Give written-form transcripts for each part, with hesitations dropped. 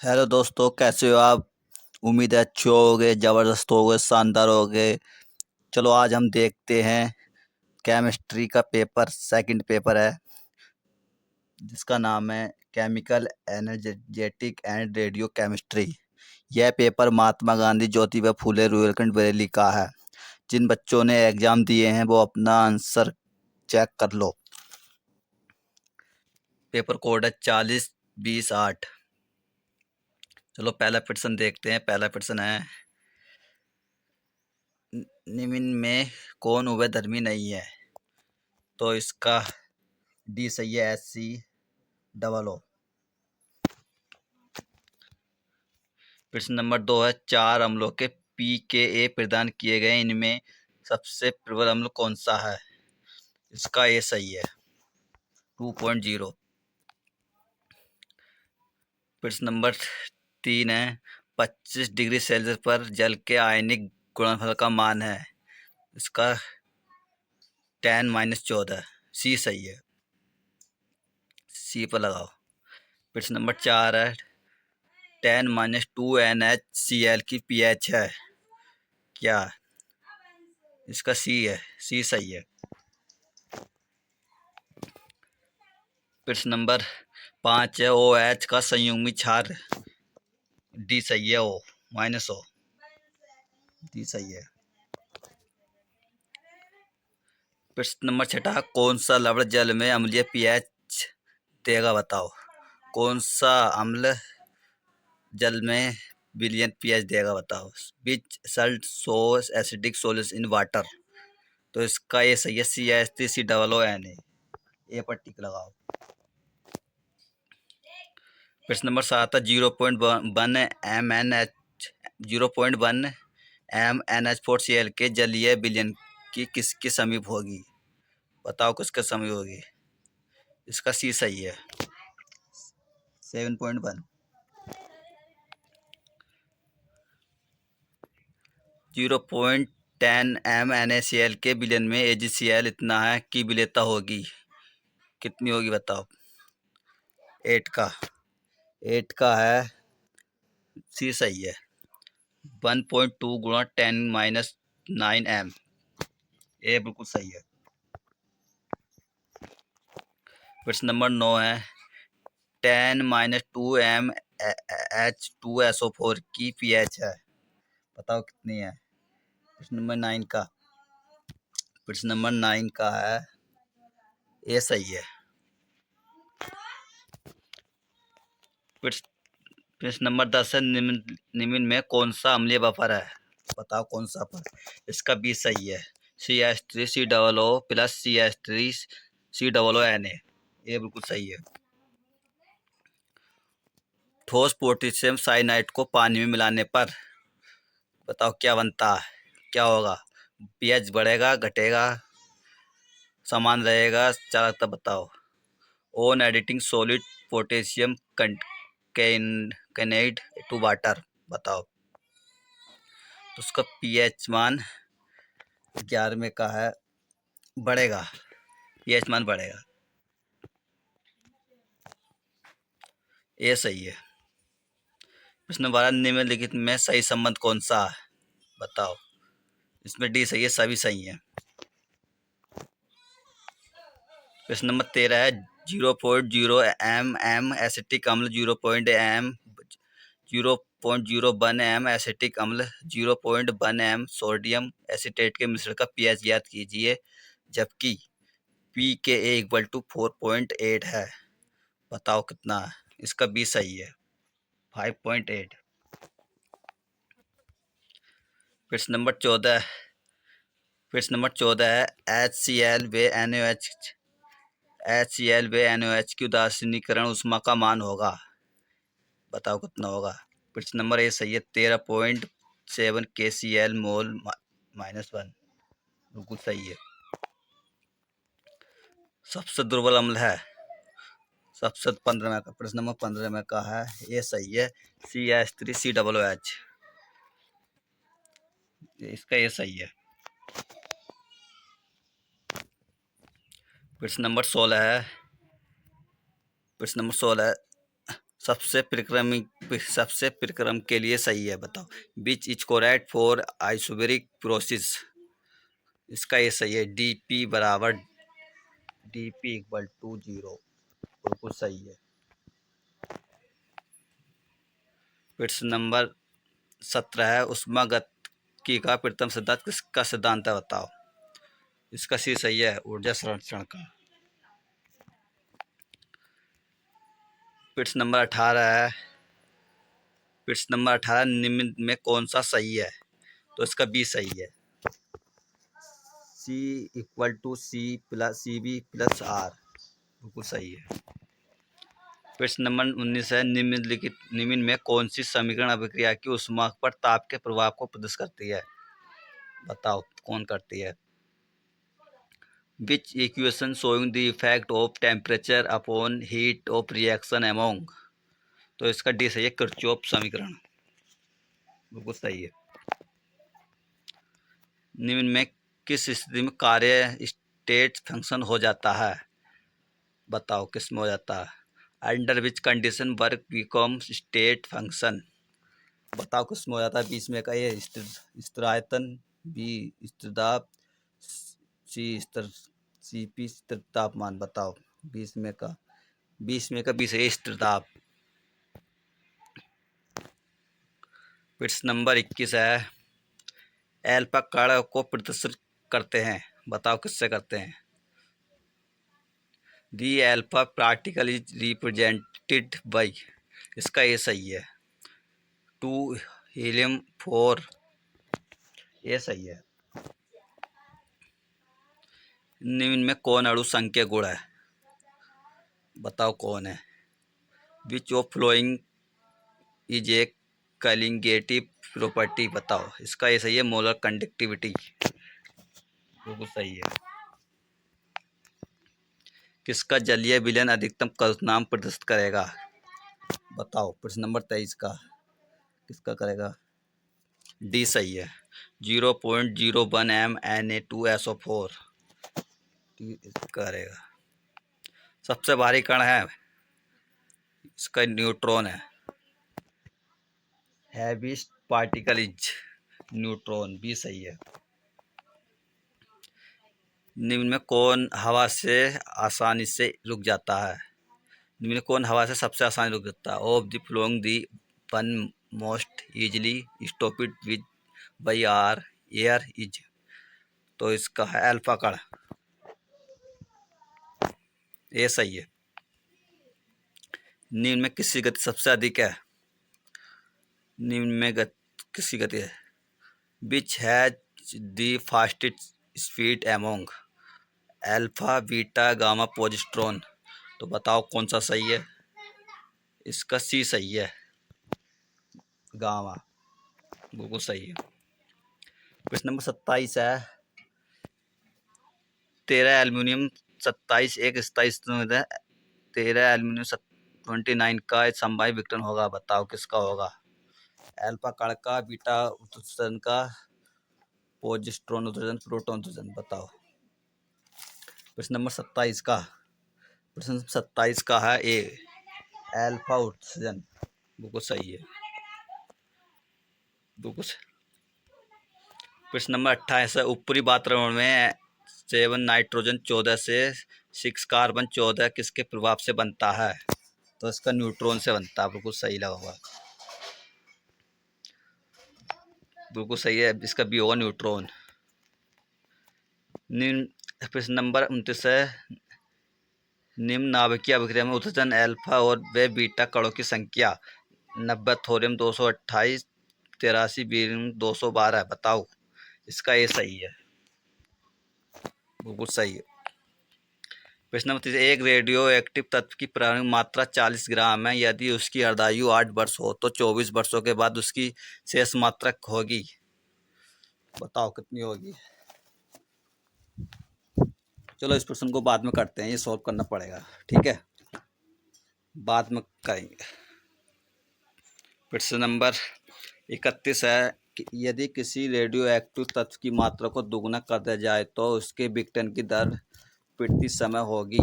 Hello दोस्तों, कैसे हो आप। उम्मीद है अच्छे होगे, ज़बरदस्त होगे, शानदार होगे। चलो आज हम देखते हैं केमिस्ट्री का पेपर, सेकंड पेपर है जिसका नाम है chemical energetic and radio chemistry. यह पेपर महात्मा गांधी ज्योतिबा फुले रुहेलखंड बरेली का है। जिन बच्चों ने एग्ज़ाम दिए हैं वो अपना आंसर चेक कर लो। पेपर कोड है 40-20-8। चलो पहला प्रश्न देखते हैं। पहला प्रश्न है, निम्न में कौन उभयधर्मी नहीं है। तो इसका डी सही है, HCOO। प्रश्न नंबर 2 है, 4 अम्लों के pKa प्रदान किए गए, इनमें सबसे प्रबल अम्ल कौन सा है। इसका ए सही है, 2.0। प्रश्न नंबर 3 है, 25 डिग्री सेल्सियस पर जल के आयनिक गुणनफल का मान है। इसका 10-14, सी सही है, सी पर लगाओ। प्रश्न नंबर 4 है, 10-2NaCl की pH है क्या। इसका सी है, सी सही है। प्रश्न नंबर 5 है, OH का संयुग्मी क्षार, डी सही है, O-O, डी सही है। प्रश्न नंबर 6, कौन सा लवण जल में अम्लीय pH देगा बताओ। कौन सा अम्ल जल में विलयन pH देगा बताओ। विच सल्ट सोस एसिडिक सोल्यूशन इन वाटर। तो इसका ये सही है, CH3COONA। ए पर टिक लगाओ। प्रश्न नंबर 7 है, 0.1 MnH4Cl के जलीय विलयन की किसके समीप होगी। बताओ किसके समीप होगी। इसका सी सही है, 7.1। 0.10 MnACl के विलयन में AgCl इतना है कि विलेयता होगी, कितनी होगी बताओ। 8 का है, सी सही है, 1.2 गुणा 10-9 M। ए बिल्कुल सही है। प्रश्न नंबर 9 है, 10-2 MH2SO4 की pH है, बताओ कितनी है। प्रश्न नंबर 9 का है, ए सही है। प्रश्न नंबर 10 है, निम्न में कौन सा अम्लीय बफर है। बताओ कौन सा बफर। इसका बी सही है, CH3COO प्लस CH3COONA। ये बिल्कुल सही है। ठोस पोटेशियम साइनाइड को पानी में मिलाने पर बताओ क्या बनता है, क्या होगा। pH बढ़ेगा, घटेगा, समान रहेगा, चालकता बताओ। On adding solid potassium canned to water, बताओ। तो उसका pH मान 11 में का है, बढ़ेगा, pH मान बढ़ेगा। ये सही है। प्रश्न 12, निम्नलिखित में सही संबंध कौन सा है, बताओ। इसमें डी सही है, सभी सही है। प्रश्न नंबर 13 है, 0.0 mm एसिटिक अम्ल, 0.01 m एसिटिक अम्ल, 0.1 m सोडियम एसिटेट के मिश्रण का pH ज्ञात कीजिए, जबकि pKa = 4.8 है। बताओ कितना है। इसका बी सही है, 5.8। प्रश्न नंबर 14 है, HCl व NaOH की उदासीनीकरण ऊष्मा का मान होगा, बताओ कितना होगा। प्रश्न नंबर ए सही है, 13.7 kCl मोल -1, बिल्कुल सही है। सबसे दुर्बल अम्ल है, सबसे 15 में का, प्रश्न नंबर 15 में का है, ये सही है, CH3COOH। इसका ये सही है। प्रश्न नंबर 16 है, सबसे परिक्रमी सबसे प्रक्रम के लिए सही है? बताओ। Which is correct for isobaric process? इसका ये सही है। dp=0, बिल्कुल सही है। प्रश्न नंबर 17 है, उष्मागतिकी का प्रथम सिद्धांत किसका सिद्धांत है? बताओ। इसका सी सही है, ऊर्जा संरक्षण का। प्रश्न नंबर 18 है, प्रश्न नंबर 18 निम्न में कौन सा सही है? तो इसका बी सही है। C=CB+R, बिल्कुल सही है। प्रश्न नंबर 19 है, निम्न में कौन सी समीकरण अभिक्रिया की ऊष्मा पर ताप के प्रभाव को प्रदर्शित करती है? बताओ कौन करती है? Which equation showing the effect of temperature upon heat of reaction among? तो इसका डी सही है, किरचॉफ समीकरण, बिल्कुल सही है। निम्न में किस स्थिति में कार्य स्टेट फंक्शन हो जाता है? बताओ किस में हो जाता है? Under which condition work becomes state function? बताओ किस में हो जाता है? बीच में का ये स्थिरायतन, बी स्थिरदाब, सी स्थिर, सीपी स्थिर तापमान। बताओ बीच में का बी सही है, स्थिरदाब। प्रश्न नंबर 21 है, एल्फा कण को प्रदर्शित करते हैं? बताओ किससे करते हैं? The alpha particle is represented by? इसका ये सही है, 2 हीलियम 4, ये सही है। निम्न में कौन अणु संख्या गुण है? बताओ कौन है? Which of following is a colligative property? बताओ इसका ये सही है, मोलर कंडक्टिविटी, बिल्कुल सही है। किसका जलीय विलयन अधिकतम कल्पनांक प्रदर्शित करेगा? बताओ प्रश्न नंबर 23 का किसका करेगा? डी सही है, 0.01 mNa2SO4 करेगा। सबसे भारी कण है, इसका न्यूट्रॉन है। हैवीएस्ट पार्टिकल इज न्यूट्रॉन, भी सही है। निम्न में कौन हवा से आसानी से रुक जाता है? निम्न में कौन हवा से सबसे आसानी रुक जाता है? Of the following the one most easily stopped with by are air is? तो इसका है अल्फा कण, ये सही है। निम्न में किसकी गति सबसे अधिक है? निम्न में किसकी गति है? Which has the fastest speed among alpha beta gamma positron? तो बताओ कौन सा सही है? इसका सी सही है, गामा, बिल्कुल सही है। प्रश्न नंबर 27 है, 13 एल्यूमिनियम 27 एक स्थायी स्थिति है, 13 एल्यूमिनियम 29 का संभावित विघटन होगा? बताओ किसका होगा? अल्फा कण का, बीटा उत्सर्जन का, पोजिट्रॉन उत्सर्जन, प्रोटॉन उत्सर्जन? बताओ। प्रश्न नंबर 27 का, प्रश्न 27 का है ए, अल्फा उत्सर्जन, बिल्कुल सही है, बिल्कुल। प्रश्न नंबर 28 है, ऊपरी वातावरण में 7 नाइट्रोजन 14 से 6 कार्बन 14 किसके प्रभाव से बनता है? तो इसका न्यूट्रॉन से बनता है, बिल्कुल सही लगा हुआ, बिल्कुल सही है, इसका भी होगा न्यूट्रॉन। निम्न प्रश्न नंबर 29 है, निम्न नाभिकीय अभिक्रिया में उत्सर्जन अल्फा और वे बीटा कणों की संख्या 90 थोरियम 228, 83 बेरियम 212। बताओ इसका ये सही है, बिल्कुल सही है। प्रश्न नंबर 30, एक रेडियो एक्टिव तत्व की प्रारंभिक मात्रा 40 ग्राम है, यदि उसकी अर्धायु 8 वर्ष हो तो 24 वर्षों के बाद उसकी शेष मात्रा होगी? बताओ कितनी होगी? चलो इस प्रश्न को बाद में करते हैं, ये सॉल्व करना पड़ेगा, ठीक है, बाद में करेंगे। प्रश्न नंबर 31 है कि यदि किसी रेडियो एक्टिव तत्व की मात्रा को दोगुना कर दिया जाए तो उसके विघटन की दर प्रति समय होगी?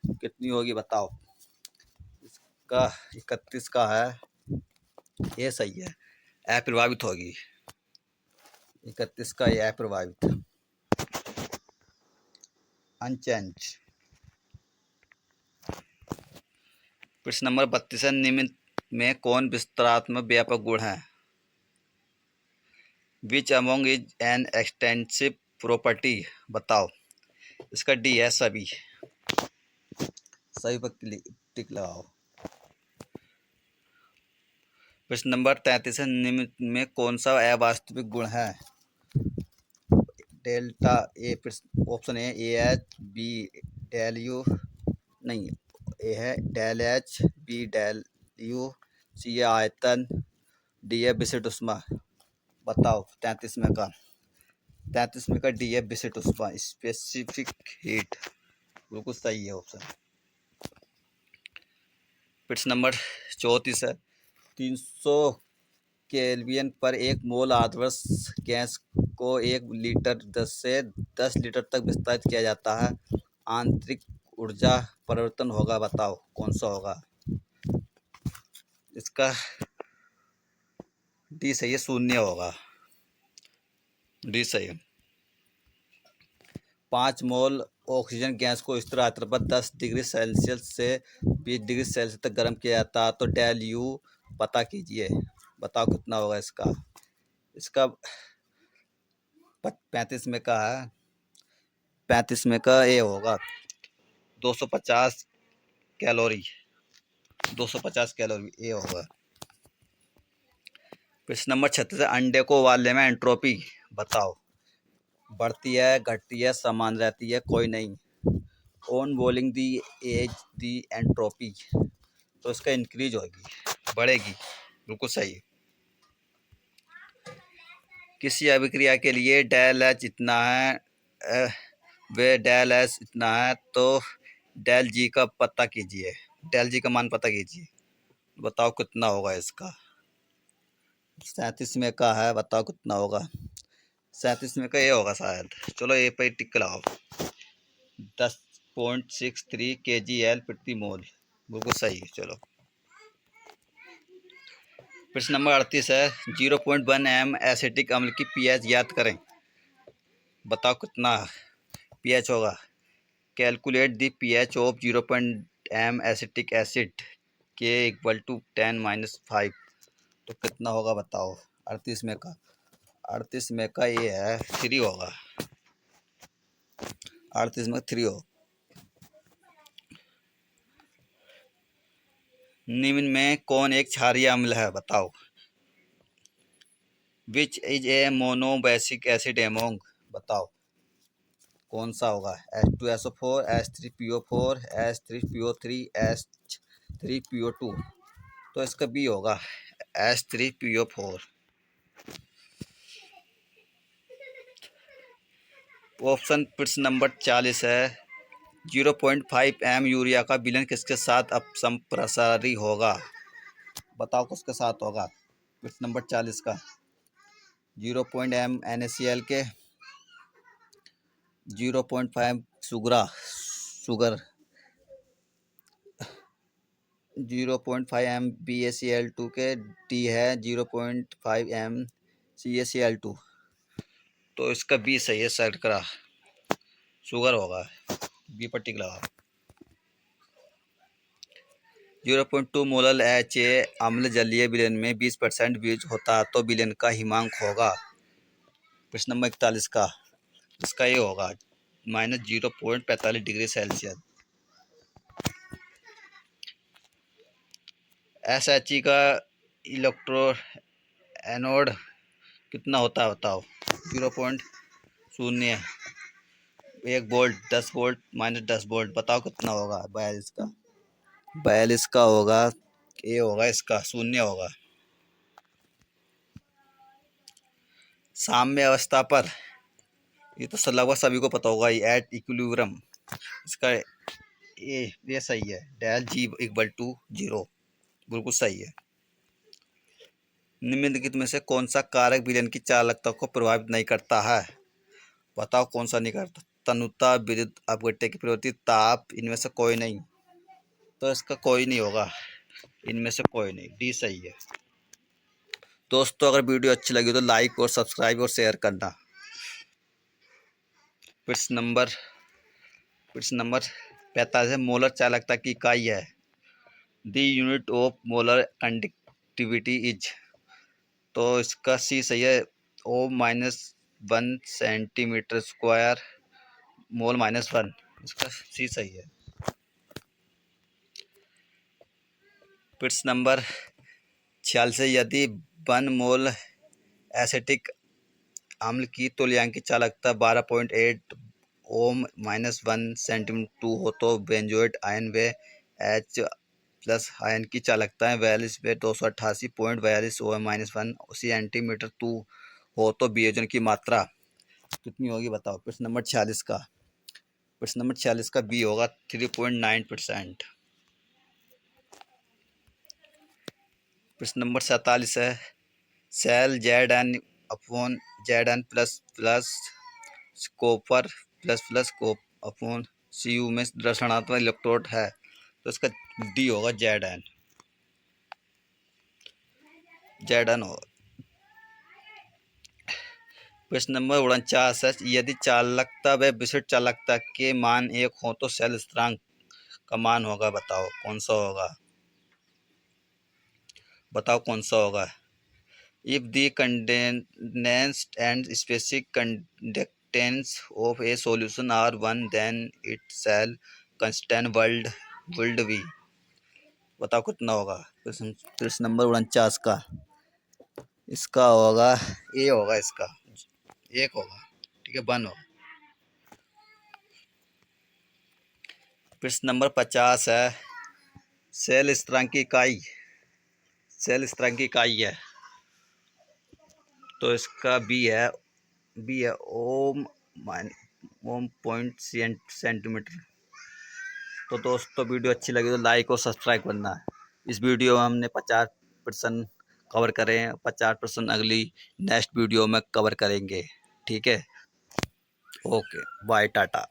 कितनी होगी? बताओ। इसका 31 का है ये सही है, अप्रभावित होगी। 31 का ये अप्रभावित, अनचेंज। प्रश्न नंबर 32 है, निम्न में कौन विस्तारात्मक व्यापक गुण है? Which among is an extensive property, बताओ। इसका डी है सभी, सभी पर टिक लगाओ। प्रश्न नंबर 33 है, निम्न में कौन सा अवास्तविक गुण है? Delta A, option A H, B del U, नहीं, ए है del H, B del U, C है आयतन, डी है विशिष्ट ऊष्मा। बताओ 33 में का डी है विशिष्ट ऊष्मा, स्पेसिफिक हीट, बिल्कुल सही है ऑप्शन। प्रश्न नंबर 34 है, 300 केल्विन पर एक मोल आदर्श गैस को 1 लीटर से 10 लीटर तक विस्तारित किया जाता है, आंतरिक ऊर्जा परिवर्तन होगा, बताओ कौन सा होगा? इसका डी सही है, शून्य होगा, डी सही है। 5 मोल ऑक्सीजन गैस को स्थिर आर्द्रता पर 10 डिग्री सेल्सियस से 20 डिग्री सेल्सियस तक गर्म किया जाता है, तो डेल यू पता कीजिए, बताओ कितना होगा इसका? इसका 35 में का है, 35 में का ये होगा 250 कैलोरी, 250 कैलोरी ये होगा। प्रश्न नंबर 36 है, अंडे को उबालने में एंट्रोपी, बताओ। बढ़ती है, घटती है, समान रहती है, कोई नहीं। On boiling the egg the entropy, तो इसका इंक्रीज होगी, बढ़ेगी, बिल्कुल सही। किसी अभिक्रिया के लिए डेल एच इतना है, वे डेल एस इतना है, तो डेल जी का पता कीजिए, डेल जी का मान पता कीजिए, बताओ कितना होगा इसका? 37 में का है, बताओ कितना होगा? 37 में का ये होगा शायद, चलो ये पे टिक लगाओ, 10.63 kgl प्रति मोल, बिल्कुल सही है। चलो प्रश्न नंबर 38 है, 0.1 m एसिटिक अम्ल की पीएच ज्ञात करें, बताओ कितना पीएच होगा? Calculate the pH of 0.m acetic acid के इक्वल टू 10-5, तो कितना होगा बताओ? 38 में का, 38 में का ये है 3 होगा, 38 में 3 हो। निम्न में कौन एक क्षारीय अम्ल है, बताओ। Which is a monobasic acid among, बताओ कौन सा होगा? H2SO4, H3PO4, H3PO3, H3PO2, तो इसका बी होगा, H3PO4। ऑप्शन प्रश्न नंबर 40 है, 0.5 m यूरिया का विलयन किसके साथ अपसंप्रसारी होगा, बताओ किसके साथ होगा? प्रश्न नंबर 40 का 0.m NaCl के, 0.5 शुगर, 0.5 m BaCl2 के, डी है 0.5 m CaCl2, तो इसका बी सही है, सेट करा, शुगर होगा, बी पर टिक लगा। 0.2 मोलल HA अम्ल जलीय विलयन में 20% बीज होता है, तो विलयन का हिमांक होगा। प्रश्न नंबर 41 का, इसका ये होगा -0.45 डिग्री सेल्सियस। SHE का इलेक्ट्रो एनोड कितना होता है, बताओ? 0.0, 1 वोल्ट, 10 वोल्ट, -10 वोल्ट, बताओ कितना होगा? 42 का, 42 का होगा, ये होगा इसका 0 होगा। साम्य अवस्था पर, ये तो लगभग सभी को पता होगा, एट इक्विलिब्रियम, इसका ये सही है, डेल जी इक्वल टू 0, बिल्कुल सही है। निम्नलिखित में से कौन सा कारक विलयन की चालकता को प्रभावित नहीं करता है, बताओ कौन सा नहीं करता? तनुता, विद्युत अपघट्य की प्रवृत्ति, ताप, इनमें से कोई नहीं, तो इसका कोई नहीं होगा, इनमें से कोई नहीं, डी सही है। दोस्तों अगर वीडियो अच्छी लगी तो लाइक और सब्सक्राइब और शेयर करना। प्रश्न नंबर 45 है, मोलर चालकता की इकाई है। The unit of molar conductivity is. तो इसका सी सही है, O-1 सेंटीमीटर स्क्वायर मोल -1। इसका सी सही है। प्रश्न नंबर 46 है, यदि 1 मोल एसिटिक अम्ल की तुल्यांकित चालकता 12.8 ओम-1 सेंटीमीटर हो तो बेंजोएट आयन व H+ आयन की चालकताएं 42 व 288.42 ओम-1 सेंटीमीटर हो तो वियोजन की मात्रा कितनी होगी बताओ। प्रश्न नंबर 46 का बी होगा 3.9%। प्रश्न नंबर 47 है, cell Zn/Zn plus copper plus upon Cu में ऋणात्मक इलेक्ट्रोड है, तो इसका डी होगा Zn होगा। प्रश्न नंबर 49 है, यदि चालकता व विशिष्ट चालकता के मान एक हो तो सेल स्थिरांक का मान होगा, बताओ कौन सा होगा। If the condensed and specific conductance of a solution are 1, then its cell constant would be। बताओ कितना होगा। प्रश्न नंबर 49 का इसका होगा ए होगा, इसका 1 होगा, ठीक है, 1 होगा। प्रश्न नंबर 50 है, सेल स्थिरांक की इकाई है, तो इसका बी है ओम पॉइंट सेंटीमीटर। तो दोस्तों वीडियो अच्छी लगी तो लाइक और सब्सक्राइब करना। इस वीडियो में हमने 50% कवर करे हैं, 50% अगली नेक्स्ट वीडियो में कवर करेंगे, ठीक है। Okay bye Tata.